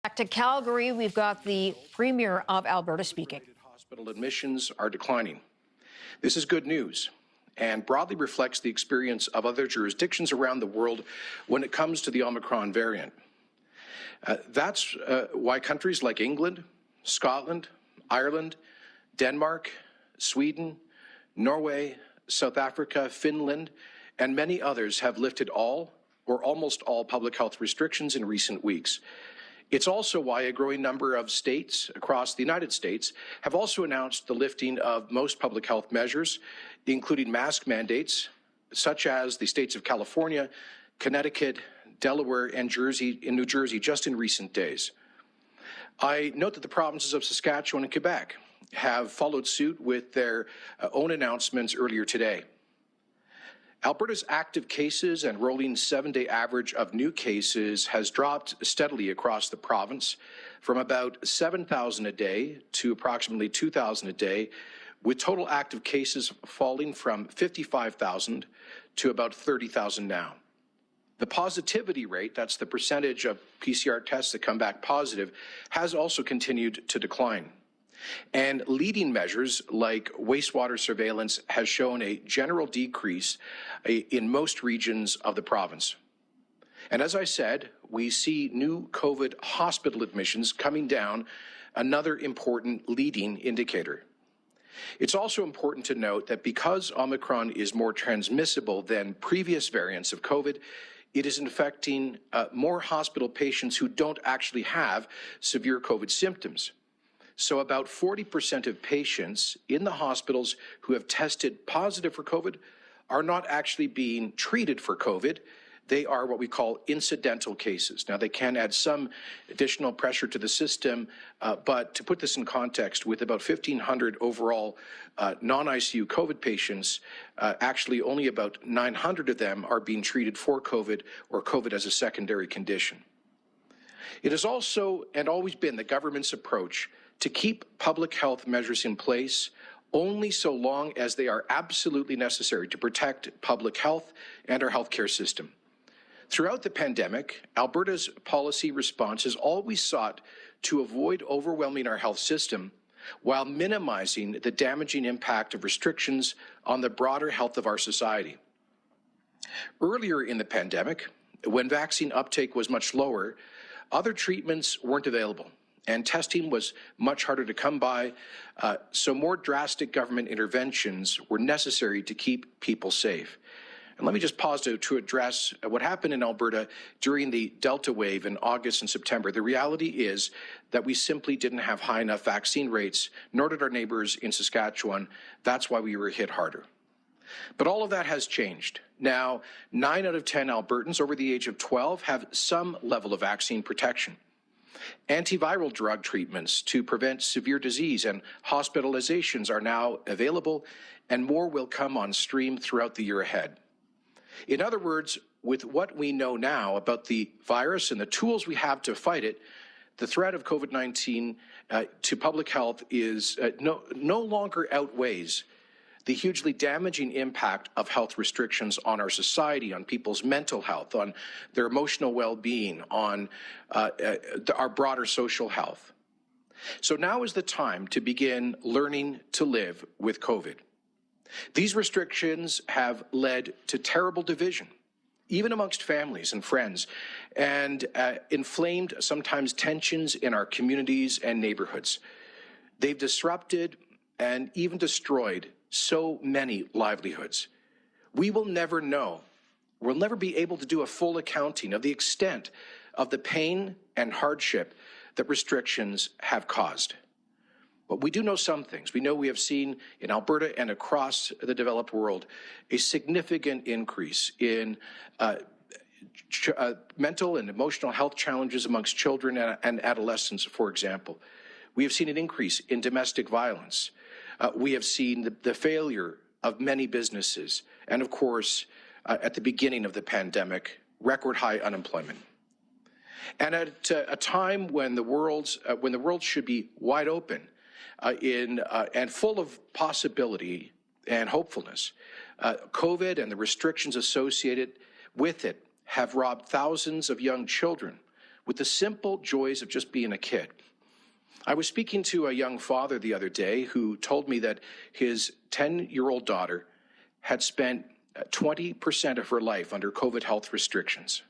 Back to Calgary, we've got the Premier of Alberta speaking. Hospital admissions are declining. This is good news and broadly reflects the experience of other jurisdictions around the world when it comes to the Omicron variant. That's why countries like England, Scotland, Ireland, Denmark, Sweden, Norway, South Africa, Finland, and many others have lifted all or almost all public health restrictions in recent weeks. It's also why a growing number of states across the United States have also announced the lifting of most public health measures, including mask mandates, such as the states of California, Connecticut, Delaware, and New Jersey just in recent days. I note that the provinces of Saskatchewan and Quebec have followed suit with their own announcements earlier today. Alberta's active cases and rolling 7-day average of new cases has dropped steadily across the province from about 7,000 a day to approximately 2,000 a day, with total active cases falling from 55,000 to about 30,000 now. The positivity rate, that's the percentage of PCR tests that come back positive, has also continued to decline. And leading measures like wastewater surveillance has shown a general decrease in most regions of the province. And as I said, we see new COVID hospital admissions coming down, another important leading indicator. It's also important to note that because Omicron is more transmissible than previous variants of COVID, it is infecting more hospital patients who don't actually have severe COVID symptoms. So about 40% of patients in the hospitals who have tested positive for COVID are not actually being treated for COVID. They are what we call incidental cases. Now, they can add some additional pressure to the system, but to put this in context, with about 1,500 overall non-ICU COVID patients, actually only about 900 of them are being treated for COVID or COVID as a secondary condition. It has also and always been the government's approach to keep public health measures in place only so long as they are absolutely necessary to protect public health and our healthcare system. Throughout the pandemic, Alberta's policy response has always sought to avoid overwhelming our health system while minimizing the damaging impact of restrictions on the broader health of our society. Earlier in the pandemic, when vaccine uptake was much lower, other treatments weren't available, and testing was much harder to come by, so more drastic government interventions were necessary to keep people safe. And let me just pause to address what happened in Alberta during the Delta wave in August and September. The reality is that we simply didn't have high enough vaccine rates, nor did our neighbors in Saskatchewan. That's why we were hit harder. But all of that has changed. Now, 9 out of 10 Albertans over the age of 12 have some level of vaccine protection. Antiviral drug treatments to prevent severe disease and hospitalizations are now available, and more will come on stream throughout the year ahead. In other words, with what we know now about the virus and the tools we have to fight it, the threat of COVID-19 to public health is no longer outweighs the hugely damaging impact of health restrictions on our society, on people's mental health, on their emotional well-being, on our broader social health. So now is the time to begin learning to live with COVID. These restrictions have led to terrible division, even amongst families and friends, and inflamed sometimes tensions in our communities and neighborhoods. They've disrupted and even destroyed so many livelihoods. We will never know, we'll never be able to do a full accounting of the extent of the pain and hardship that restrictions have caused. But we do know some things. We know we have seen in Alberta and across the developed world a significant increase in mental and emotional health challenges amongst children and adolescents, for example. We have seen an increase in domestic violence. We have seen the failure of many businesses, and of course, at the beginning of the pandemic, record high unemployment. And at a time when the world should be wide open and full of possibility and hopefulness, COVID and the restrictions associated with it have robbed thousands of young children with the simple joys of just being a kid. I was speaking to a young father the other day who told me that his 10-year-old daughter had spent 20% of her life under COVID health restrictions.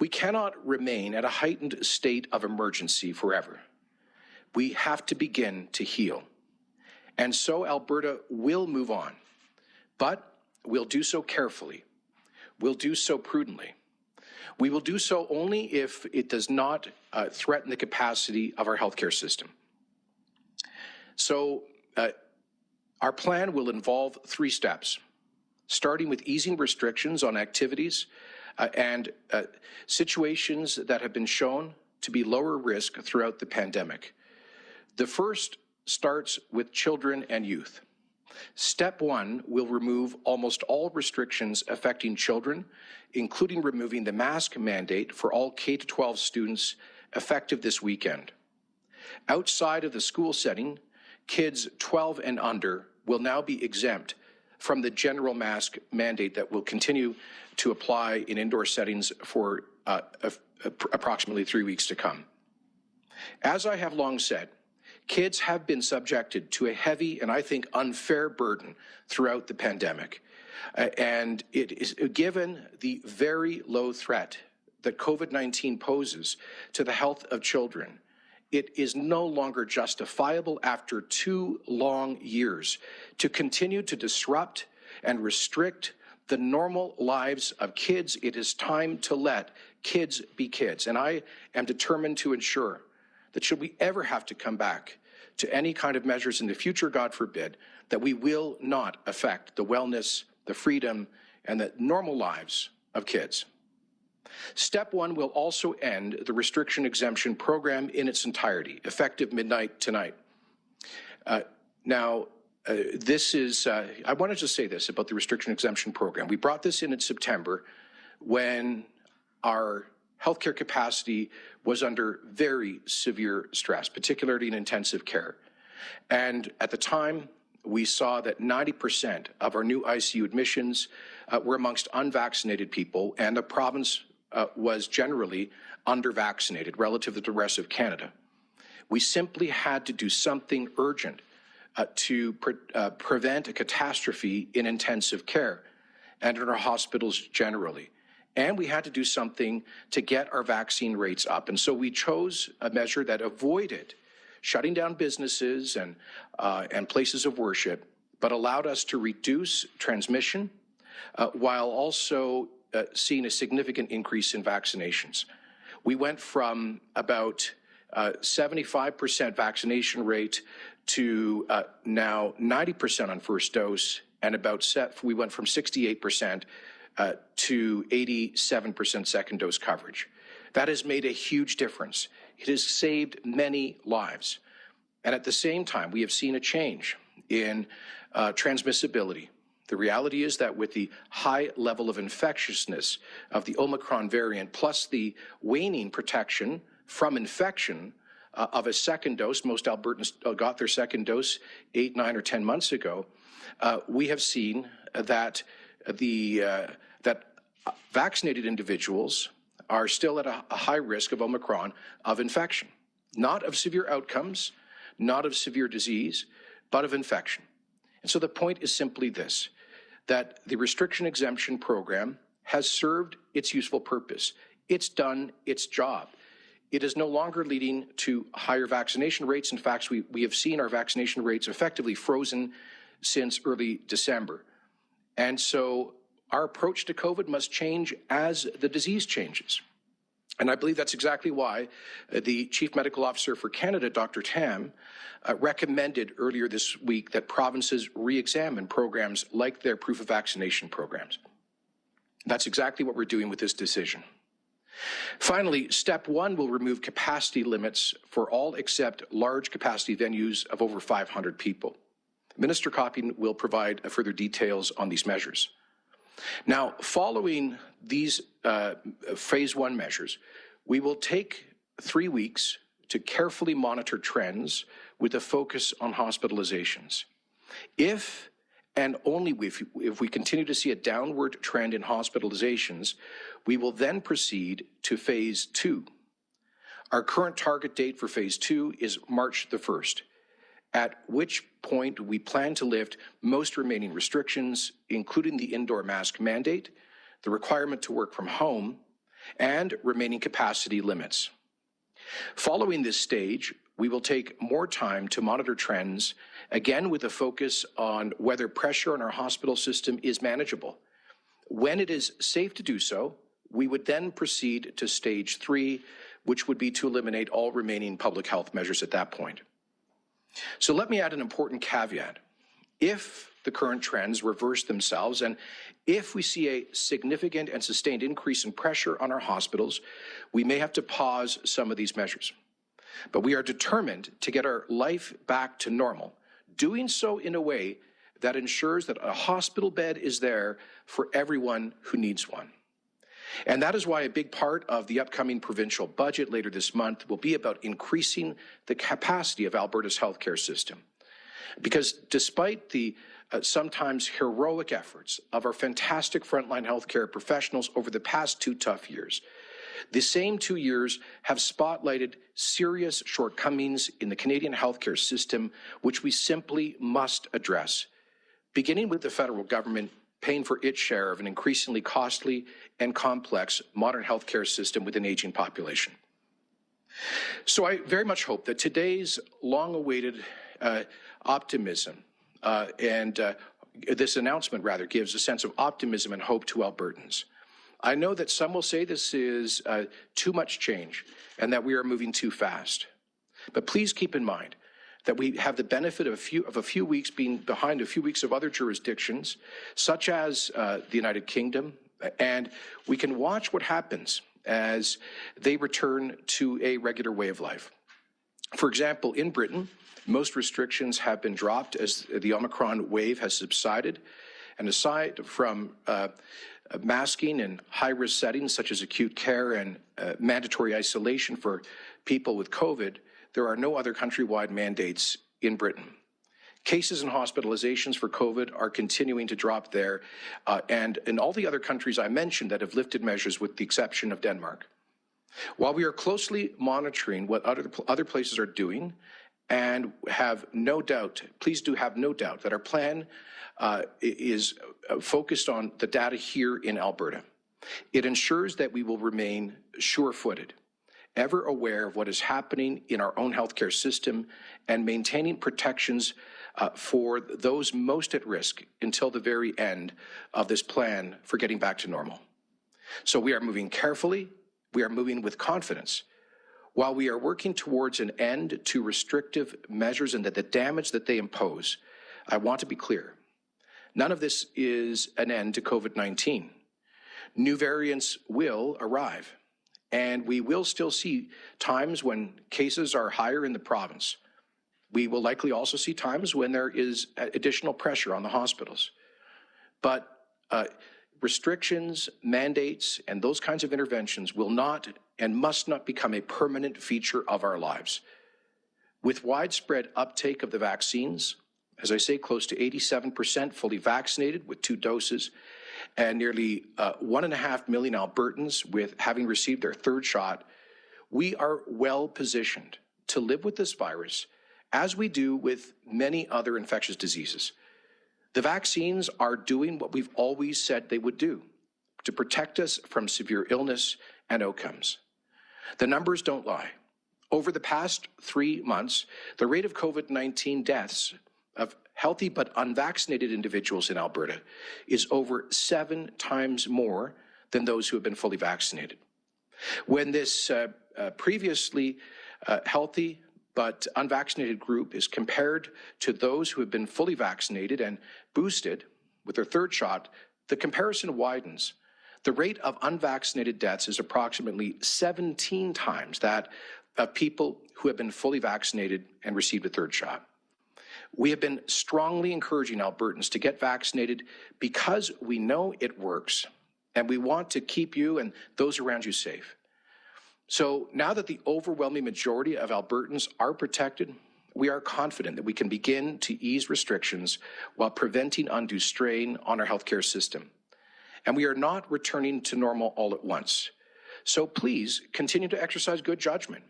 We cannot remain at a heightened state of emergency forever. We have to begin to heal. And so Alberta will move on, but we'll do so carefully. We'll do so prudently. We will do so only if it does not threaten the capacity of our healthcare system. So our plan will involve 3 steps, starting with easing restrictions on activities and situations that have been shown to be lower risk throughout the pandemic. The first starts with children and youth. Step 1 will remove almost all restrictions affecting children, including removing the mask mandate for all K-12 students effective this weekend. Outside of the school setting, kids 12 and under will now be exempt from the general mask mandate that will continue to apply in indoor settings for approximately 3 weeks to come. As I have long said, kids have been subjected to a heavy and I think unfair burden throughout the pandemic. And it is given the very low threat that COVID-19 poses to the health of children. It is no longer justifiable after 2 long years to continue to disrupt and restrict the normal lives of kids. It is time to let kids be kids. And I am determined to ensure that should we ever have to come back to any kind of measures in the future, God forbid, that we will not affect the wellness, the freedom, and the normal lives of kids. Step 1 will also end the restriction exemption program in its entirety, effective midnight tonight. I wanted to say this about the restriction exemption program. We brought this in September when our healthcare capacity was under very severe stress, particularly in intensive care. And at the time, we saw that 90% of our new ICU admissions were amongst unvaccinated people, and the province was generally under-vaccinated relative to the rest of Canada. We simply had to do something urgent to prevent a catastrophe in intensive care and in our hospitals generally. And we had to do something to get our vaccine rates up. And so we chose a measure that avoided shutting down businesses and places of worship, but allowed us to reduce transmission while also seeing a significant increase in vaccinations. We went from about 75% vaccination rate to now 90% on first dose, and we went from 68% to 87% second dose coverage. That has made a huge difference. It has saved many lives. And at the same time, we have seen a change in transmissibility. The reality is that with the high level of infectiousness of the Omicron variant, plus the waning protection from infection of a second dose, most Albertans got their second dose 8, 9, or 10 months ago, we have seen that that vaccinated individuals are still at a high risk of Omicron of infection, not of severe outcomes, not of severe disease, but of infection. And so the point is simply this, that the restriction exemption program has served its useful purpose. It's done its job. It is no longer leading to higher vaccination rates. In fact, we have seen our vaccination rates effectively frozen since early December. And so our approach to COVID must change as the disease changes. And I believe that's exactly why the Chief Medical Officer for Canada, Dr. Tam, recommended earlier this week that provinces re-examine programs like their proof of vaccination programs. That's exactly what we're doing with this decision. Finally, step 1 will remove capacity limits for all except large capacity venues of over 500 people. Minister Copping will provide further details on these measures. Now, following these phase 1 measures, we will take 3 weeks to carefully monitor trends with a focus on hospitalizations. If And only if we continue to see a downward trend in hospitalizations, we will then proceed to phase 2. Our current target date for phase 2 is March the 1st, at which point we plan to lift most remaining restrictions, including the indoor mask mandate, the requirement to work from home, and remaining capacity limits. Following this stage, we will take more time to monitor trends, again with a focus on whether pressure on our hospital system is manageable. When it is safe to do so, we would then proceed to stage 3, which would be to eliminate all remaining public health measures at that point. So let me add an important caveat. If the current trends reverse themselves, and if we see a significant and sustained increase in pressure on our hospitals, we may have to pause some of these measures. But we are determined to get our life back to normal, doing so in a way that ensures that a hospital bed is there for everyone who needs one. And that is why a big part of the upcoming provincial budget later this month will be about increasing the capacity of Alberta's healthcare system. Because despite the sometimes heroic efforts of our fantastic frontline healthcare professionals over the past 2 tough years, the same 2 years have spotlighted serious shortcomings in the Canadian healthcare system, which we simply must address, beginning with the federal government paying for its share of an increasingly costly and complex modern healthcare system with an aging population. So I very much hope that today's long-awaited optimism this announcement rather gives a sense of optimism and hope to Albertans. I know that some will say this is too much change and that we are moving too fast. But please keep in mind that we have the benefit of a few weeks being behind a few weeks of other jurisdictions, such as the United Kingdom, and we can watch what happens as they return to a regular way of life. For example, in Britain, most restrictions have been dropped as the Omicron wave has subsided, and aside from masking in high-risk settings such as acute care and mandatory isolation for people with COVID, there are no other countrywide mandates in Britain. Cases and hospitalizations for COVID are continuing to drop there, and in all the other countries I mentioned that have lifted measures with the exception of Denmark. While we are closely monitoring what other places are doing, and have no doubt, please do have no doubt that our plan is focused on the data here in Alberta. It ensures that we will remain sure-footed, ever aware of what is happening in our own healthcare system and maintaining protections for those most at risk until the very end of this plan for getting back to normal. So we are moving carefully, we are moving with confidence. While we are working towards an end to restrictive measures and the damage that they impose, I want to be clear. None of this is an end to COVID-19. New variants will arrive, and we will still see times when cases are higher in the province. We will likely also see times when there is additional pressure on the hospitals. But restrictions, mandates, and those kinds of interventions will not and must not become a permanent feature of our lives. With widespread uptake of the vaccines, as I say, close to 87% fully vaccinated with 2 doses, and nearly 1.5 million Albertans with having received their 3rd shot, we are well positioned to live with this virus as we do with many other infectious diseases. The vaccines are doing what we've always said they would do, to protect us from severe illness and outcomes. The numbers don't lie. Over the past 3 months, the rate of COVID-19 deaths of healthy but unvaccinated individuals in Alberta is over 7 times more than those who have been fully vaccinated. When this previously healthy but unvaccinated group is compared to those who have been fully vaccinated and boosted with their 3rd shot, the comparison widens. The rate of unvaccinated deaths is approximately 17 times that of people who have been fully vaccinated and received a 3rd shot. We have been strongly encouraging Albertans to get vaccinated because we know it works, and we want to keep you and those around you safe. So now that the overwhelming majority of Albertans are protected, we are confident that we can begin to ease restrictions while preventing undue strain on our healthcare system. And we are not returning to normal all at once. So please continue to exercise good judgment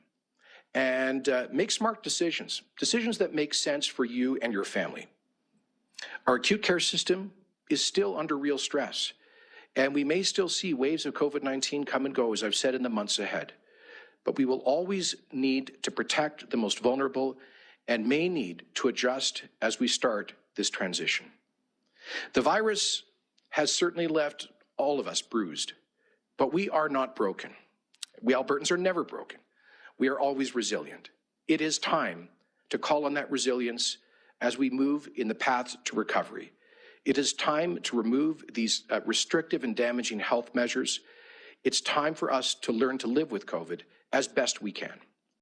and make smart decisions, decisions that make sense for you and your family. Our acute care system is still under real stress, and we may still see waves of COVID-19 come and go, as I've said, in the months ahead. But we will always need to protect the most vulnerable and may need to adjust as we start this transition. The virus has certainly left all of us bruised, but we are not broken. We Albertans are never broken. We are always resilient. It is time to call on that resilience as we move in the path to recovery. It is time to remove these restrictive and damaging health measures. It's time for us to learn to live with COVID as best we can.